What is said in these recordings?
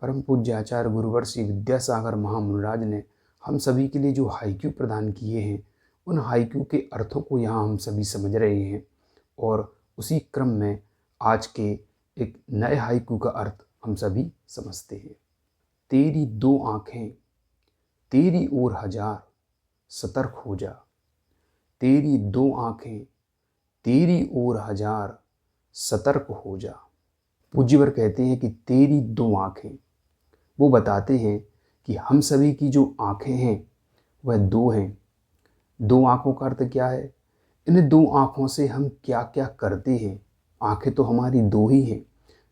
परम पूज्य आचार्य गुरुवर श्री विद्यासागर महामुनिराज ने हम सभी के लिए जो हाइक्यू प्रदान किए हैं, उन हाइक्यू के अर्थों को यहाँ हम सभी समझ रहे हैं। और उसी क्रम में आज के एक नए हाइक्यू का अर्थ हम सभी समझते हैं। तेरी दो आँखें तेरी ओर हजार, सतर्क हो जा। तेरी दो आँखें तेरी ओर हजार, सतर्क हो जा। पूज्यवर कहते हैं कि तेरी दो आँखें, वो बताते हैं कि हम सभी की जो आँखें हैं वह दो हैं। दो आँखों का अर्थ क्या है? इन दो आँखों से हम क्या क्या करते हैं। आँखें तो हमारी दो ही हैं,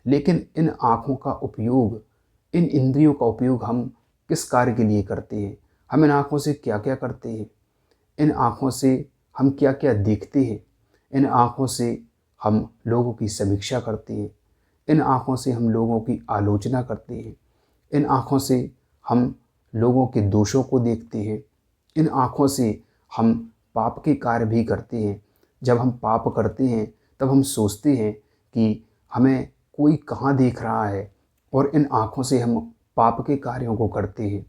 लेकिन इन आँखों का उपयोग, इन इंद्रियों का उपयोग हम किस कार्य के लिए करते हैं? हम इन आँखों से क्या क्या करते हैं? इन आँखों से हम क्या क्या देखते हैं? इन आँखों से हम लोगों की समीक्षा करते हैं। इन आँखों से हम लोगों की आलोचना करते हैं। इन आँखों से हम लोगों के दोषों को देखते हैं। इन आँखों से हम पाप के कार्य भी करते हैं। जब हम पाप करते हैं तब हम सोचते हैं कि हमें कोई कहाँ देख रहा है, और इन आँखों से हम पाप के कार्यों को करते हैं।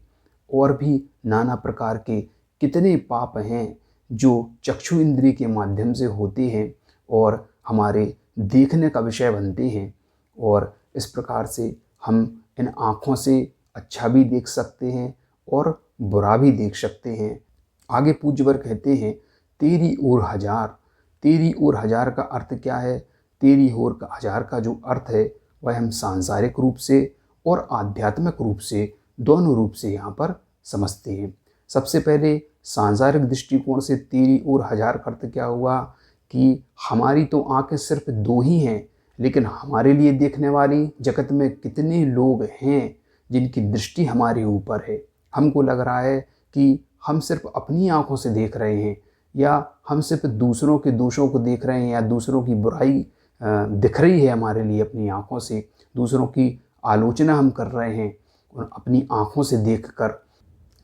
और भी नाना प्रकार के कितने पाप हैं जो चक्षु इंद्रिय के माध्यम से होते हैं और हमारे देखने का विषय बनते हैं। और इस प्रकार से हम इन आँखों से अच्छा भी देख सकते हैं और बुरा भी देख सकते हैं। आगे पूज्यवर कहते हैं तेरी ओर हजार। तेरी ओर हजार का अर्थ क्या है? तेरी ओर का हजार का जो अर्थ है वह हम सांसारिक रूप से और आध्यात्मिक रूप से, दोनों रूप से यहाँ पर समझते हैं। सबसे पहले सांसारिक दृष्टिकोण से तेरी ओर हजार का अर्थ क्या हुआ कि हमारी तो आँखें सिर्फ दो ही हैं, लेकिन हमारे लिए देखने वाली जगत में कितने लोग हैं जिनकी दृष्टि हमारे ऊपर है। हमको लग रहा है कि हम सिर्फ अपनी आँखों से देख रहे हैं, या हम सिर्फ दूसरों के दोषों को देख रहे हैं, या दूसरों की बुराई दिख रही है हमारे लिए अपनी आँखों से। दूसरों की आलोचना हम कर रहे हैं और अपनी आँखों से देखकर,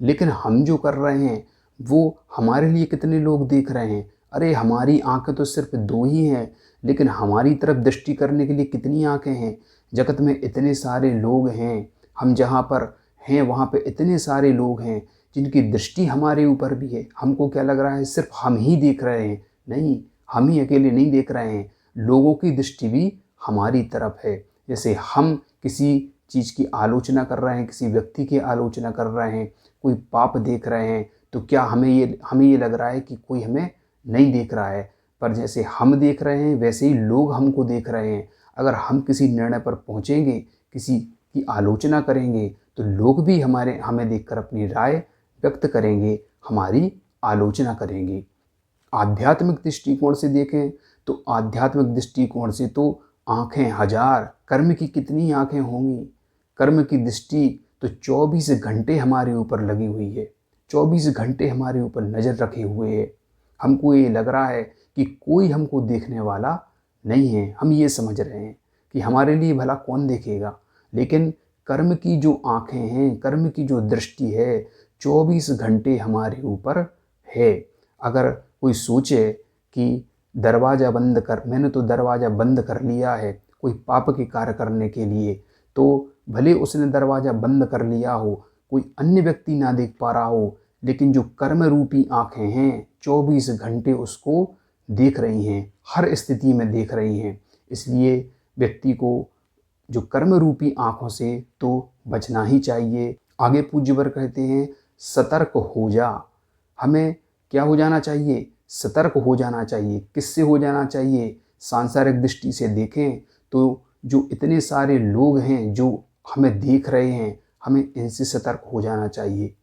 लेकिन हम जो कर रहे हैं वो हमारे लिए कितने लोग देख रहे हैं। अरे हमारी आँखें तो सिर्फ दो ही हैं, लेकिन हमारी तरफ दृष्टि करने के लिए कितनी आँखें हैं। जगत में इतने सारे लोग हैं, हम जहाँ पर हैं वहाँ पे इतने सारे लोग हैं जिनकी दृष्टि हमारे ऊपर भी है। हमको क्या लग रहा है सिर्फ हम ही देख रहे हैं। नहीं, हम ही अकेले नहीं देख रहे हैं, लोगों की दृष्टि भी हमारी तरफ है। जैसे हम किसी चीज़ की आलोचना कर रहे हैं, किसी व्यक्ति की आलोचना कर रहे हैं, कोई पाप देख रहे हैं, तो क्या हमें ये लग रहा है कि कोई हमें नहीं देख रहा है। पर जैसे हम देख रहे हैं वैसे ही लोग हमको देख रहे हैं। अगर हम किसी निर्णय पर पहुँचेंगे, किसी की आलोचना करेंगे, तो लोग भी हमें देखकर अपनी राय व्यक्त करेंगे, हमारी आलोचना करेंगे। आध्यात्मिक दृष्टिकोण से देखें तो आध्यात्मिक दृष्टिकोण से तो आँखें हजार, कर्म की कितनी आँखें होंगी। कर्म की दृष्टि तो 24 घंटे हमारे ऊपर लगी हुई है, 24 घंटे हमारे ऊपर नज़र रखे हुए है। हमको ये लग रहा है कि कोई हमको देखने वाला नहीं है। हम ये समझ रहे हैं कि हमारे लिए भला कौन देखेगा, लेकिन कर्म की जो आँखें हैं, कर्म की जो दृष्टि है, 24 घंटे हमारे ऊपर है। अगर कोई सोचे कि मैंने तो दरवाज़ा बंद कर लिया है कोई पाप के कार्य करने के लिए, तो भले उसने दरवाज़ा बंद कर लिया हो, कोई अन्य व्यक्ति ना देख पा रहा हो, लेकिन जो कर्म रूपी आँखें हैं 24 घंटे उसको देख रही हैं, हर स्थिति में देख रही हैं। इसलिए व्यक्ति को जो कर्म रूपी आँखों से तो बचना ही चाहिए। आगे पूज्यवर कहते हैं सतर्क हो जा। हमें क्या हो जाना चाहिए? सतर्क हो जाना चाहिए। किससे हो जाना चाहिए? सांसारिक दृष्टि से देखें तो जो इतने सारे लोग हैं जो हमें देख रहे हैं, हमें इनसे सतर्क हो जाना चाहिए,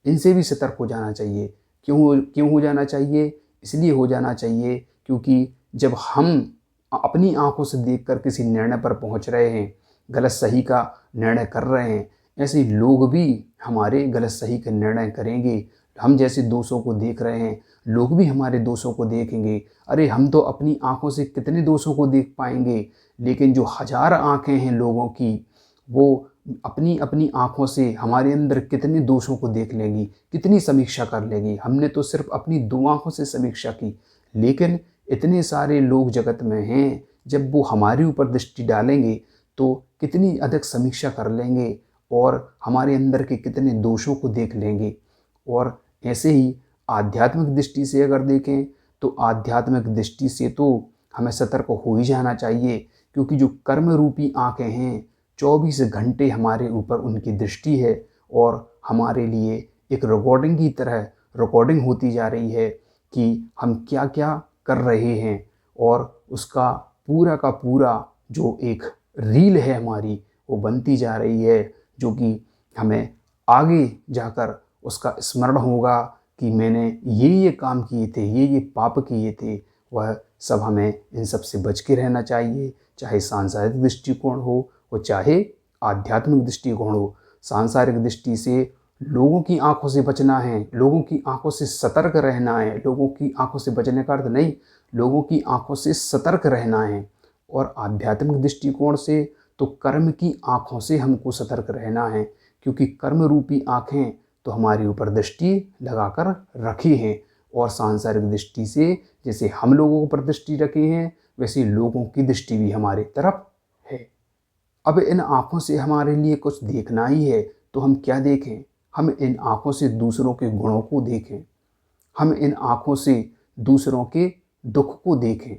इनसे भी सतर्क हो जाना चाहिए। क्यों हो जाना चाहिए? इसलिए हो जाना चाहिए क्योंकि जब हम अपनी आँखों से देखकर किसी निर्णय पर पहुँच रहे हैं, गलत सही का निर्णय कर रहे हैं, ऐसे लोग भी हमारे गलत सही का निर्णय करेंगे। हम जैसे दोषों को देख रहे हैं, लोग भी हमारे दोषों को देखेंगे। अरे हम तो अपनी आँखों से कितने दोषों को देख पाएंगे, लेकिन जो हजार आँखें हैं लोगों की, वो अपनी अपनी आँखों से हमारे अंदर कितने दोषों को देख लेंगी, कितनी समीक्षा कर लेंगी। हमने तो सिर्फ अपनी दो आँखों से समीक्षा की, लेकिन इतने सारे लोग जगत में हैं, जब वो हमारे ऊपर दृष्टि डालेंगे तो कितनी अधिक समीक्षा कर लेंगे और हमारे अंदर के कितने दोषों को देख लेंगे। और ऐसे ही आध्यात्मिक दृष्टि से अगर देखें तो आध्यात्मिक दृष्टि से तो हमें सतर्क हो ही जाना चाहिए, क्योंकि जो कर्म रूपी आँखें हैं 24 घंटे हमारे ऊपर उनकी दृष्टि है और हमारे लिए एक रिकॉर्डिंग की तरह रिकॉर्डिंग होती जा रही है कि हम क्या क्या कर रहे हैं, और उसका पूरा का पूरा जो एक रील है हमारी वो बनती जा रही है, जो कि हमें आगे जाकर उसका स्मरण होगा कि मैंने ये काम किए थे, ये पाप किए थे। वह सब हमें इन सब से बच के रहना चाहिए, चाहे सांसारिक दृष्टिकोण हो और चाहे आध्यात्मिक दृष्टिकोण हो। सांसारिक दृष्टि से लोगों की आंखों से बचना है, लोगों की आंखों से सतर्क रहना है। लोगों की आंखों से बचने का अर्थ नहीं, लोगों की आंखों से सतर्क रहना है। और आध्यात्मिक दृष्टिकोण से तो कर्म की आंखों से हमको सतर्क रहना है, क्योंकि कर्म रूपी आंखें तो हमारे ऊपर दृष्टि लगाकर रखी हैं, और सांसारिक दृष्टि से जैसे हम लोगों पर दृष्टि रखी हैं वैसे लोगों की दृष्टि भी हमारे तरफ है। अब इन आँखों से हमारे लिए कुछ देखना ही है, तो हम क्या देखें? हम इन आँखों से दूसरों के गुणों को देखें, हम इन आँखों से दूसरों के दुख को देखें।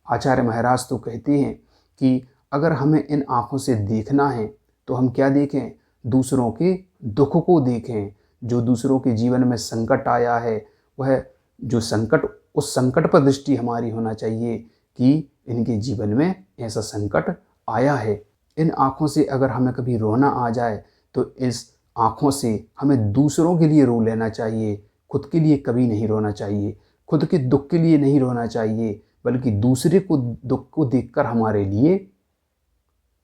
आचार्य महाराज तो कहते हैं कि अगर हमें इन आँखों से देखना है तो हम क्या देखें? दूसरों के दुख को देखें। जो दूसरों के जीवन में संकट आया है, वह जो संकट, उस संकट पर दृष्टि हमारी होना चाहिए कि इनके जीवन में ऐसा संकट आया है। इन आँखों से अगर हमें कभी रोना आ जाए तो इस आँखों से हमें दूसरों के लिए रो लेना चाहिए, खुद के लिए कभी नहीं रोना चाहिए। खुद के दुख के लिए नहीं रोना चाहिए, बल्कि दूसरे को दुख को देखकर हमारे लिए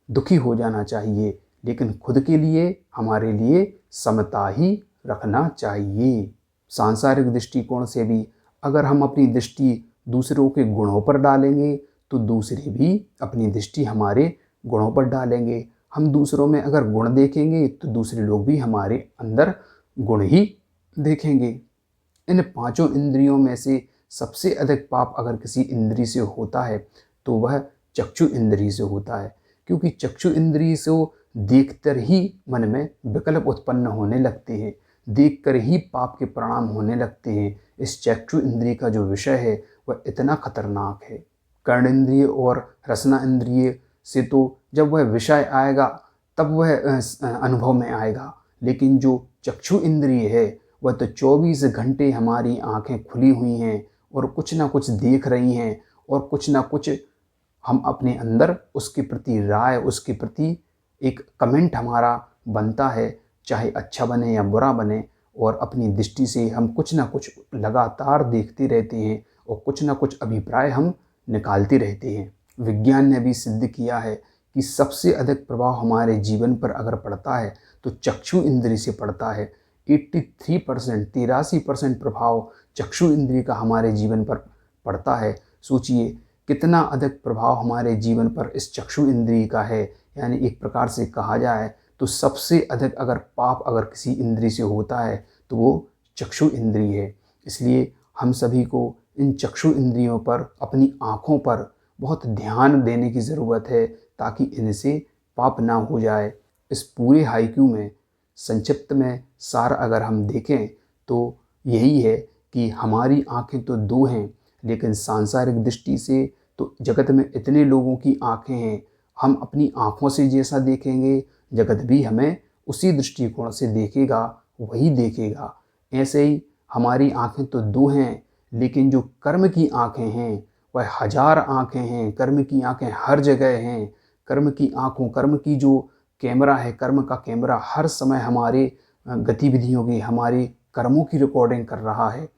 दुखी हो जाना चाहिए, लेकिन खुद के लिए हमारे लिए समता ही रखना चाहिए। सांसारिक दृष्टिकोण से भी अगर हम अपनी दृष्टि दूसरों के गुणों पर डालेंगे तो दूसरे भी अपनी दृष्टि हमारे गुणों पर डालेंगे। हम दूसरों में अगर गुण देखेंगे तो दूसरे लोग भी हमारे अंदर गुण ही देखेंगे। इन पांचों इंद्रियों में से सबसे अधिक पाप अगर किसी इंद्रिय से होता है तो वह चक्षु इंद्रिय से होता है, क्योंकि चक्षु इंद्रिय से देखकर ही मन में विकल्प उत्पन्न होने लगते हैं, देखकर ही पाप के परिणाम होने लगते हैं। इस चक्षु इंद्रिय का जो विषय है वह इतना खतरनाक है। कर्ण इंद्रिय और रसना इंद्रिय से तो जब वह विषय आएगा तब वह अनुभव में आएगा, लेकिन जो चक्षु इंद्रिय है वह तो 24 घंटे हमारी आंखें खुली हुई हैं और कुछ ना कुछ देख रही हैं, और कुछ ना कुछ हम अपने अंदर उसके प्रति राय, उसके प्रति एक कमेंट हमारा बनता है, चाहे अच्छा बने या बुरा बने। और अपनी दृष्टि से हम कुछ ना कुछ लगातार देखते रहते हैं और कुछ ना कुछ अभिप्राय हम निकालते रहते हैं। विज्ञान ने भी सिद्ध किया है कि सबसे अधिक प्रभाव हमारे जीवन पर अगर पड़ता है तो चक्षु इंद्रिय से पड़ता है। 83% प्रभाव चक्षु इंद्रिय का हमारे जीवन पर पड़ता है। सोचिए कितना अधिक प्रभाव हमारे जीवन पर इस चक्षु इंद्रिय का है। यानी एक प्रकार से कहा जाए तो सबसे अधिक अगर पाप अगर किसी इंद्रिय से होता है तो वो चक्षु इंद्रिय है। इसलिए हम सभी को इन चक्षु इंद्रियों पर, अपनी आँखों पर बहुत ध्यान देने की ज़रूरत है, ताकि इनसे पाप ना हो जाए। इस पूरे हाइक्यू में संक्षिप्त में सार अगर हम देखें तो यही है कि हमारी आँखें तो दो हैं, लेकिन सांसारिक दृष्टि से तो जगत में इतने लोगों की आँखें हैं। हम अपनी आँखों से जैसा देखेंगे जगत भी हमें उसी दृष्टिकोण से देखेगा, वही देखेगा। ऐसे ही हमारी आँखें तो दो हैं, लेकिन जो कर्म की आँखें हैं वह 1000 आँखें हैं। कर्म की आँखें हर जगह हैं। कर्म की आँखों, कर्म की जो कैमरा है, कर्म का कैमरा हर समय हमारे गतिविधियों की, हमारे कर्मों की रिकॉर्डिंग कर रहा है,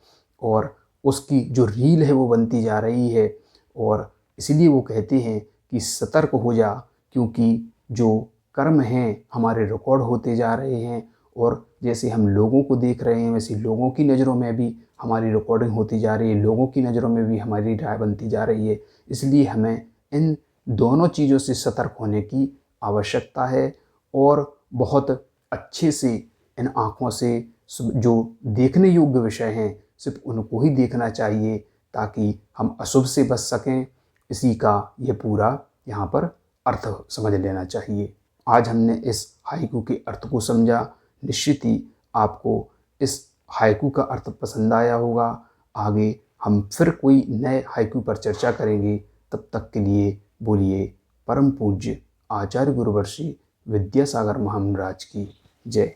और उसकी जो रील है वो बनती जा रही है। और इसीलिए वो कहते हैं कि सतर्क हो जा, क्योंकि जो कर्म हैं हमारे रिकॉर्ड होते जा रहे हैं, और जैसे हम लोगों को देख रहे हैं वैसे लोगों की नज़रों में भी हमारी रिकॉर्डिंग होती जा रही है, लोगों की नज़रों में भी हमारी राय बनती जा रही है। इसलिए हमें इन दोनों चीज़ों से सतर्क होने की आवश्यकता है, और बहुत अच्छे से इन आँखों से जो देखने योग्य विषय हैं सिर्फ उनको ही देखना चाहिए, ताकि हम अशुभ से बच सकें। इसी का ये पूरा यहाँ पर अर्थ समझ लेना चाहिए। आज हमने इस हाइकू के अर्थ को समझा। निश्चित ही आपको इस हाइकू का अर्थ पसंद आया होगा। आगे हम फिर कोई नए हाइकू पर चर्चा करेंगे। तब तक के लिए बोलिए परम पूज्य आचार्य गुरुवर्षी विद्यासागर महामुनि की जय।